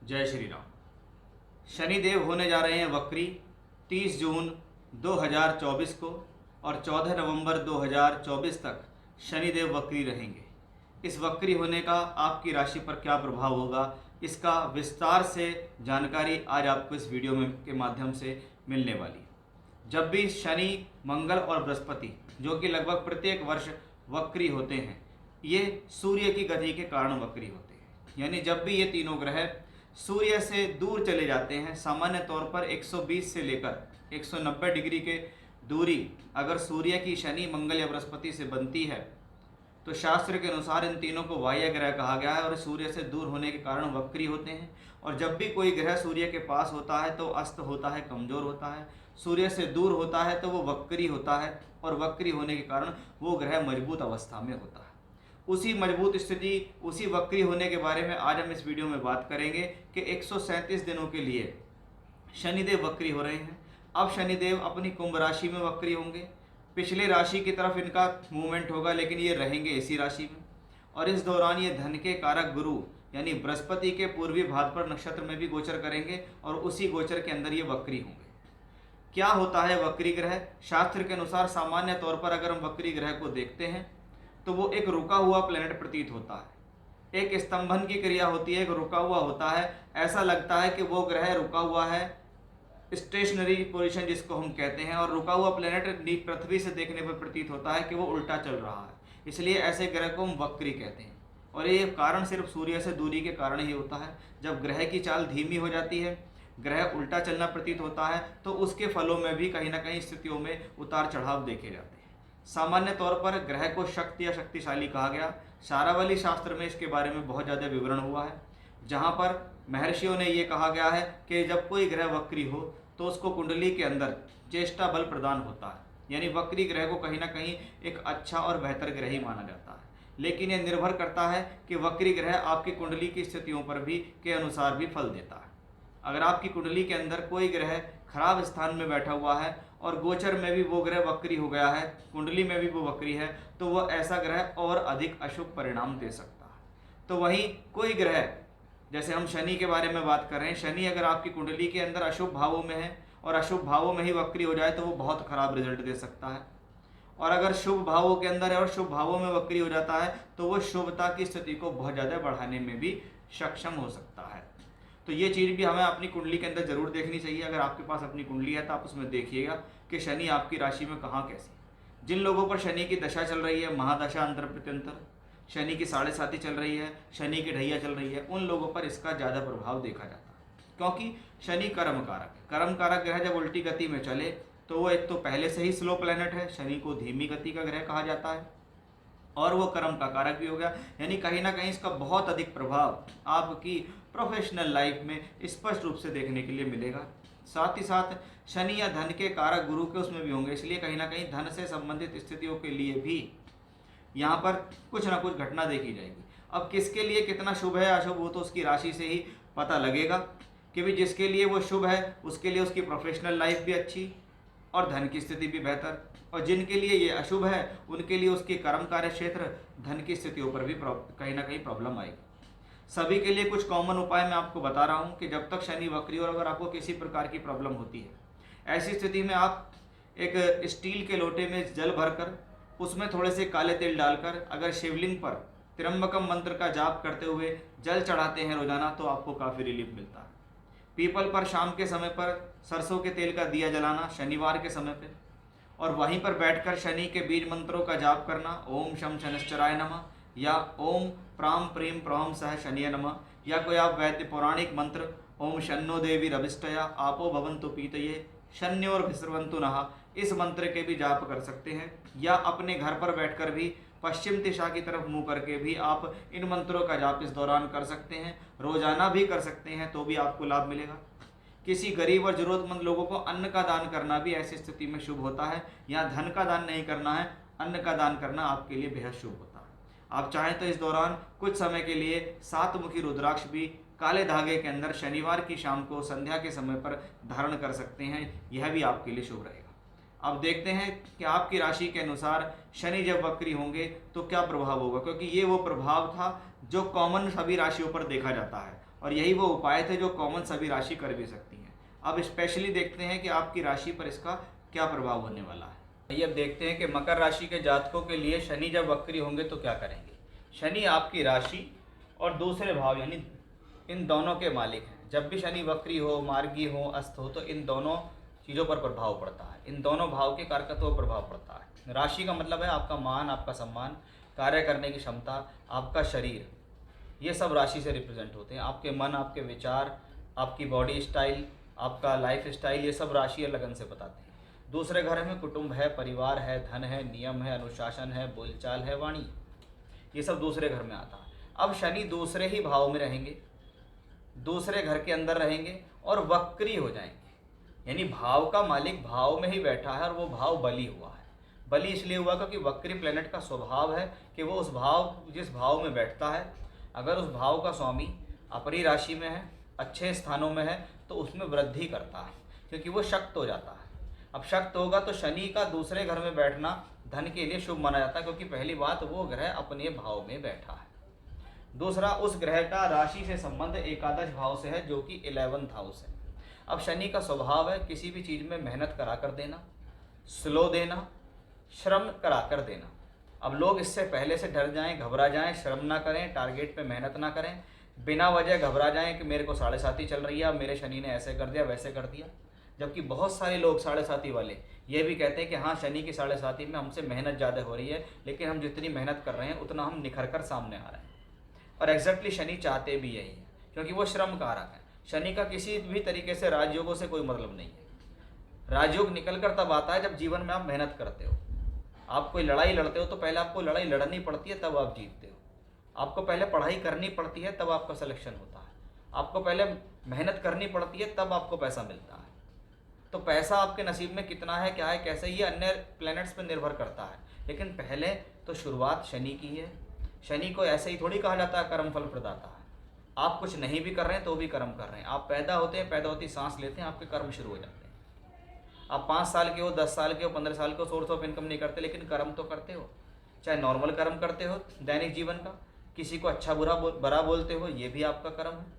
जय श्री राम। शनिदेव होने जा रहे हैं वक्री 30 जून 2024 को और 14 नवंबर 2024 तक शनिदेव वक्री रहेंगे। इस वक्री होने का आपकी राशि पर क्या प्रभाव होगा, इसका विस्तार से जानकारी आज आपको इस वीडियो में के माध्यम से मिलने वाली है। जब भी शनि, मंगल और बृहस्पति जो कि लगभग प्रत्येक वर्ष वक्री होते हैं, ये सूर्य की गति के कारण वक्री होते हैं। यानी जब भी ये तीनों ग्रह सूर्य से दूर चले जाते हैं, सामान्य तौर पर 120 से लेकर 190 डिग्री के दूरी अगर सूर्य की शनि, मंगल या बृहस्पति से बनती है तो शास्त्र के अनुसार इन तीनों को बाह्य ग्रह कहा गया है और सूर्य से दूर होने के कारण वक्री होते हैं। और जब भी कोई ग्रह सूर्य के पास होता है तो अस्त होता है, कमजोर होता है। सूर्य से दूर होता है तो वो वक्री होता है और वक्री होने के कारण वो ग्रह मजबूत अवस्था में होता है। उसी मजबूत स्थिति, उसी वक्री होने के बारे में आज हम इस वीडियो में बात करेंगे कि 137 दिनों के लिए शनिदेव वक्री हो रहे हैं। अब शनिदेव अपनी कुंभ राशि में वक्री होंगे। पिछले राशि की तरफ इनका मूवमेंट होगा, लेकिन ये रहेंगे इसी राशि में। और इस दौरान ये धन के कारक गुरु यानी बृहस्पति के पूर्वी भाद्रपद नक्षत्र में भी गोचर करेंगे और उसी गोचर के अंदर ये वक्री होंगे। क्या होता है वक्री ग्रह? शास्त्र के अनुसार सामान्य तौर पर अगर हम वक्री ग्रह को देखते हैं तो वो एक रुका हुआ प्लेनेट प्रतीत होता है। एक स्तंभन की क्रिया होती है, एक रुका हुआ होता है। ऐसा लगता है कि वो ग्रह रुका हुआ है, स्टेशनरी पोजीशन जिसको हम कहते हैं। और रुका हुआ प्लेनेट पृथ्वी से देखने पर प्रतीत होता है कि वो उल्टा चल रहा है, इसलिए ऐसे ग्रह को हम वक्री कहते हैं। और ये कारण सिर्फ सूर्य से दूरी के कारण ही होता है। जब ग्रह की चाल धीमी हो जाती है, ग्रह उल्टा चलना प्रतीत होता है, तो उसके फलों में भी कहीं ना कहीं स्थितियों में उतार चढ़ाव देखे जाते हैं। सामान्य तौर पर ग्रह को शक्ति या शक्तिशाली कहा गया। शारावली शास्त्र में इसके बारे में बहुत ज़्यादा विवरण हुआ है, जहाँ पर महर्षियों ने ये कहा गया है कि जब कोई ग्रह वक्री हो तो उसको कुंडली के अंदर चेष्टा बल प्रदान होता है। यानी वक्री ग्रह को कहीं ना कहीं एक अच्छा और बेहतर ग्रह ही माना जाता है। लेकिन यह निर्भर करता है कि वक्री ग्रह आपकी कुंडली की स्थितियों पर भी के अनुसार भी फल देता है। अगर आपकी कुंडली के अंदर कोई ग्रह खराब स्थान में बैठा हुआ है और गोचर में भी वो ग्रह वक्री हो गया है, कुंडली में भी वो वक्री है, तो वह ऐसा ग्रह और अधिक अशुभ परिणाम दे सकता है। तो वहीं कोई ग्रह, जैसे हम शनि के बारे में बात कर रहे हैं, शनि अगर आपकी कुंडली के अंदर अशुभ भावों में है और अशुभ भावों में ही वक्री हो जाए तो वो बहुत खराब रिजल्ट दे सकता है। और अगर शुभ भावों के अंदर है और शुभ भावों में वक्री हो जाता है तो वो शुभता की स्थिति को बहुत ज़्यादा बढ़ाने में भी सक्षम हो सकता है। तो ये चीज़ भी हमें अपनी कुंडली के अंदर जरूर देखनी चाहिए। अगर आपके पास अपनी कुंडली है तो आप उसमें देखिएगा कि शनि आपकी राशि में कहाँ कैसी। जिन लोगों पर शनि की दशा चल रही है, महादशा, अंतर प्रत्यंतर, शनि की 7.5 चल रही है, शनि की ढैया चल रही है, उन लोगों पर इसका ज़्यादा प्रभाव देखा जाता है। क्योंकि शनि कर्म कारक है। कर्म कारक ग्रह जब उल्टी गति में चले तो वो एक तो पहले से ही स्लो प्लैनेट है, शनि को धीमी गति का ग्रह कहा जाता है, और वो कर्म का कारक भी हो गया। यानी कहीं ना कहीं इसका बहुत अधिक प्रभाव आपकी प्रोफेशनल लाइफ में स्पष्ट रूप से देखने के लिए मिलेगा। साथ ही साथ शनि या धन के कारक गुरु के उसमें भी होंगे, इसलिए कहीं ना कहीं धन से संबंधित स्थितियों के लिए भी यहाँ पर कुछ ना कुछ घटना देखी जाएगी। अब किसके लिए कितना शुभ है अशुभ, वो तो उसकी राशि से ही पता लगेगा कि भी जिसके लिए वो शुभ है उसके लिए उसकी प्रोफेशनल लाइफ भी अच्छी और धन की स्थिति भी बेहतर, और जिनके लिए ये अशुभ है उनके लिए उसके कर्म कार्य क्षेत्र, धन की स्थितियों पर भी कहीं ना कहीं प्रॉब्लम आएगी। सभी के लिए कुछ कॉमन उपाय मैं आपको बता रहा हूँ कि जब तक शनि वक्री और अगर आपको किसी प्रकार की प्रॉब्लम होती है, ऐसी स्थिति में आप एक स्टील के लोटे में जल भरकर उसमें थोड़े से काले तिल डालकर अगर शिवलिंग पर त्र्यंबकम मंत्र का जाप करते हुए जल चढ़ाते हैं रोजाना तो आपको काफ़ी रिलीफ मिलता है। पीपल पर शाम के समय पर सरसों के तेल का दिया जलाना शनिवार के समय पे, और वहीं पर बैठकर शनि के बीज मंत्रों का जाप करना, ओम शम शनिश्चराय नमः या ओम प्राम प्रीम प्रम सह शनिय नमः, या कोई आप वैद्य पौराणिक मंत्र ओम शन्नो देवी रविष्टया आपो भवन्तु पीतये शन्योर्भिस्रवन्तु नः, इस मंत्र के भी जाप कर सकते हैं। या अपने घर पर बैठकर भी पश्चिम दिशा की तरफ मुंह करके भी आप इन मंत्रों का जाप इस दौरान कर सकते हैं। रोजाना भी कर सकते हैं तो भी आपको लाभ मिलेगा। किसी गरीब और जरूरतमंद लोगों को अन्न का दान करना भी ऐसी स्थिति में शुभ होता है। यहाँ धन का दान नहीं करना है, अन्न का दान करना आपके लिए बेहद शुभ होता है। आप चाहें तो इस दौरान कुछ समय के लिए 7 मुखी रुद्राक्ष भी काले धागे के अंदर शनिवार की शाम को संध्या के समय पर धारण कर सकते हैं, यह भी आपके लिए शुभ रहेगा। अब देखते हैं कि आपकी राशि के अनुसार शनि जब वक्री होंगे तो क्या प्रभाव होगा, क्योंकि ये वो प्रभाव था जो कॉमन सभी राशियों पर देखा जाता है, और यही वो उपाय थे जो कॉमन सभी राशि कर भी सकती हैं। अब स्पेशली देखते हैं कि आपकी राशि पर इसका क्या प्रभाव होने वाला है। आइए अब देखते हैं कि मकर राशि के जातकों के लिए शनि जब वक्री होंगे तो क्या करेंगे। शनि आपकी राशि और दूसरे भाव यानी इन दोनों के मालिक हैं। जब भी शनि वक्री हो, मार्गी हो, अस्त हो, तो इन दोनों चीज़ों पर प्रभाव पड़ता है, इन दोनों भाव के कारकत्व पर प्रभाव पड़ता है। राशि का मतलब है आपका मान, आपका सम्मान, कार्य करने की क्षमता, आपका शरीर, ये सब राशि से रिप्रेजेंट होते हैं। आपके मन, आपके विचार, आपकी बॉडी स्टाइल, आपका लाइफ स्टाइल, ये सब राशि और लगन से बताते हैं। दूसरे घर में कुटुंब है, परिवार है, धन है, नियम है, अनुशासन है, बोलचाल है, वाणी, ये सब दूसरे घर में आता है। अब शनि दूसरे ही भाव में रहेंगे, दूसरे घर के अंदर रहेंगे और वक्री हो जाएंगे, यानी भाव का मालिक भाव में ही बैठा है और वो भाव बली हुआ है। बली इसलिए हुआ क्योंकि वक्री प्लेनेट का स्वभाव है कि वो उस भाव, जिस भाव में बैठता है, अगर उस भाव का स्वामी अपनी राशि में है, अच्छे स्थानों में है, तो उसमें वृद्धि करता है क्योंकि वो शक्त हो जाता है। अब शक्त होगा तो शनि का दूसरे घर में बैठना धन के लिए शुभ माना जाता है, क्योंकि पहली बात वो ग्रह अपने भाव में बैठा है। दूसरा, उस ग्रह का राशि से संबंध एकादश भाव से है जो कि 11th हाउस है। अब शनि का स्वभाव है किसी भी चीज़ में मेहनत करा कर देना, स्लो देना, श्रम करा कर देना। अब लोग इससे पहले से डर जाएं, घबरा जाएं, श्रम ना करें, टारगेट पे मेहनत ना करें, बिना वजह घबरा जाएं कि मेरे को 7.5 चल रही है, अब मेरे शनि ने ऐसे कर दिया, वैसे कर दिया। जबकि बहुत सारे लोग 7.5 वाले ये भी कहते हैं कि हाँ, शनि की 7.5 में हमसे मेहनत ज़्यादा हो रही है, लेकिन हम जितनी मेहनत कर रहे हैं उतना हम निखर कर सामने आ रहे हैं। और एग्जैक्टली शनि चाहते भी यही है, क्योंकि वो श्रम कारक है। शनि का किसी भी तरीके से राजयोगों से कोई मतलब नहीं है। राजयोग निकल कर तब आता है जब जीवन में आप मेहनत करते हो। आप कोई लड़ाई लड़ते हो तो पहले आपको लड़ाई लड़नी पड़ती है, तब आप जीतते हो। आपको पहले पढ़ाई करनी पड़ती है, तब आपका सिलेक्शन होता है। आपको पहले मेहनत करनी पड़ती है, तब आपको पैसा मिलता है। तो पैसा आपके नसीब में कितना है, क्या है, कैसे, ये अन्य प्लैनेट्स पर निर्भर करता है, लेकिन पहले तो शुरुआत शनि की है। शनि को ऐसे ही थोड़ी कहा जाता है कर्म फल प्रदाता है। आप कुछ नहीं भी कर रहे हैं तो भी कर्म कर रहे हैं। आप पैदा होते हैं, पैदा होती सांस लेते हैं, आपके कर्म शुरू हो जाते हैं। आप 5 साल के हो, 10 साल के हो, 15 साल के हो, सोर्स ऑफ इनकम नहीं करते, लेकिन कर्म तो करते हो। चाहे नॉर्मल कर्म करते हो दैनिक जीवन का, किसी को अच्छा बुरा बोलते हो, ये भी आपका कर्म है।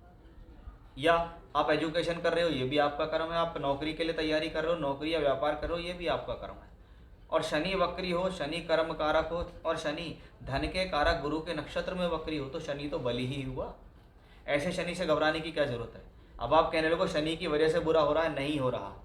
या आप एजुकेशन कर रहे हो, ये भी आपका कर्म है। आप नौकरी के लिए तैयारी कर रहे हो, नौकरी या व्यापार कर रहे हो, ये भी आपका कर्म है। और शनि वक्री हो, शनि कर्म कारक हो, और शनि धन के कारक गुरु के नक्षत्र में वक्री हो, तो शनि तो बली ही हुआ। ऐसे शनि से घबराने की क्या जरूरत है। अब आप कहने लगो शनि की वजह से बुरा हो रहा है, नहीं हो रहा।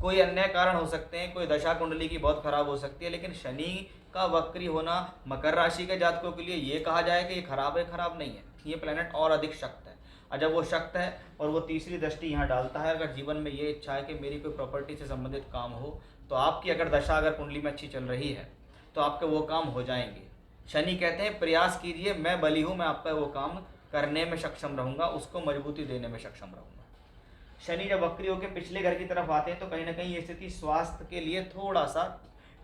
कोई अन्य कारण हो सकते हैं, कोई दशा कुंडली की बहुत खराब हो सकती है, लेकिन शनि का वक्री होना मकर राशि के जातकों के लिए ये कहा जाए कि ये खराब है, खराब नहीं है। ये प्लेनेट और अधिक शक्त है, और जब वो शक्त है और वो तीसरी दृष्टि यहाँ डालता है, अगर जीवन में ये इच्छा है कि मेरी कोई प्रॉपर्टी से संबंधित काम हो, तो आपकी अगर दशा अगर कुंडली में अच्छी चल रही है तो आपके वो काम हो जाएंगे। शनि कहते हैं प्रयास कीजिए, मैं बली हूँ, मैं आपका वो काम करने में सक्षम रहूँगा, उसको मजबूती देने में सक्षम रहूँगा। शनि जब वक्री होकर पिछले घर की तरफ आते हैं तो कहीं ना कहीं ये स्थिति स्वास्थ्य के लिए थोड़ा सा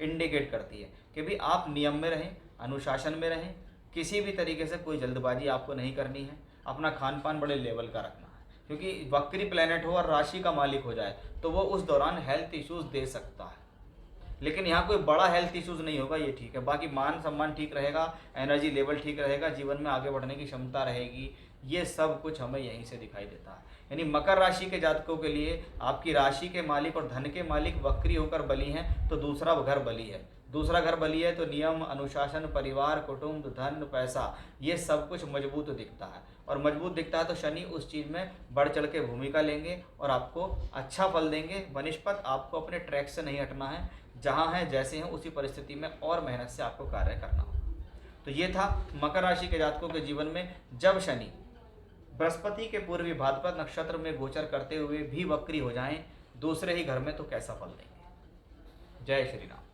इंडिकेट करती है कि भी आप नियम में रहें, अनुशासन में रहें, किसी भी तरीके से कोई जल्दबाजी आपको नहीं करनी है, अपना खान पान बड़े लेवल का रखना है, क्योंकि वक्री प्लेनेट हो और राशि का मालिक हो जाए तो वो उस दौरान हेल्थ इश्यूज दे सकता है। लेकिन यहाँ कोई बड़ा हेल्थ इश्यूज नहीं होगा, ये ठीक है। बाकी मान सम्मान ठीक रहेगा, एनर्जी लेवल ठीक रहेगा, जीवन में आगे बढ़ने की क्षमता रहेगी, ये सब कुछ हमें यहीं से दिखाई देता है। यानी मकर राशि के जातकों के लिए आपकी राशि के मालिक और धन के मालिक वक्री होकर बली हैं, तो दूसरा घर बली है। दूसरा घर बली है तो नियम, अनुशासन, परिवार, कुटुंब, धन, पैसा, ये सब कुछ मजबूत दिखता है। और मजबूत दिखता है तो शनि उस चीज़ में बढ़ चढ़ के भूमिका लेंगे और आपको अच्छा फल देंगे। वनिष्पत आपको अपने ट्रैक से नहीं हटना है, जहाँ हैं जैसे हैं उसी परिस्थिति में और मेहनत से आपको कार्य करना हो। तो ये था मकर राशि के जातकों के जीवन में जब शनि बृहस्पति के पूर्वी भाद्रपद नक्षत्र में गोचर करते हुए भी वक्री हो जाएं दूसरे ही घर में, तो कैसा फल देंगे। जय श्री राम।